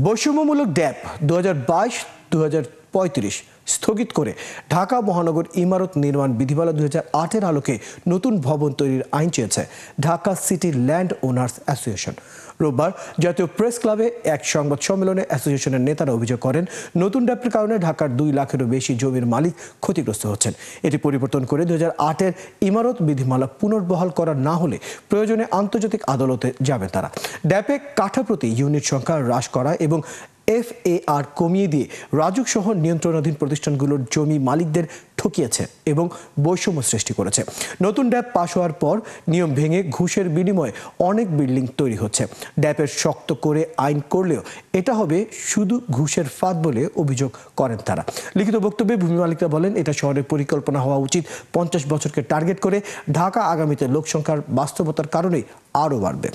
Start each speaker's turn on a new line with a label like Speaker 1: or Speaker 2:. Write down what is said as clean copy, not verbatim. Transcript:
Speaker 1: বৈষম্যমূলক ড্যাব 2022-2035 স্থগিত করে ঢাকা মহানগর ইমারত নির্মাণ বিধিমালা 2008-এর আলোকে নতুন ভবন তৈরির আইন চেয়েছে Dhaka city land owners association. রোববার জাতীয় প্রেস ক্লাবে এক সংবাদ সম্মেলনে অ্যাসোসিয়েশনের নেতারা অভিযোগ করেন, নতুন ড্যাবের কারণে ঢাকার 2 লাখেরও বেশি জমির মালিক ক্ষতিগ্রস্ত হচ্ছেন। এটি পরিবর্তন করে 2008-এর ইমারত বিধিমালা পুনর্বহাল করা না হলে প্রয়োজনে আন্তর্জাতিক আদালতে যাবেন তারা। ড্যাবে কাঠাপ্রতি ইউনিট সংখ্যা হ্রাস করা এবং FAR কমিয়ে দিয়ে রাজুক সহ নিয়ন্ত্রণাধীন প্রতিষ্ঠানগুলোর জমি মালিকদের ঠকিয়েছে এবং বৈষম্য সৃষ্টি করেছে। নতুন ড্যাব পাশ হওয়ার পর নিয়ম ভেঙে ঘুষের বিনিময়ে অনেক বিল্ডিং তৈরি হচ্ছে। ড্যাবের শক্ত করে আইন করলেও এটা হবে শুধু ঘুষের ফাঁদ বলে অভিযোগ করেন তারা। লিখিত বক্তব্যে ভূমি মালিকরা বলেন, এটা শহরের পরিকল্পনা হওয়া উচিত 50 বছরকে টার্গেট করে। ঢাকা আগামীতে লোকসংখ্যার বাস্তবতার কারণেই আরও বাড়বে।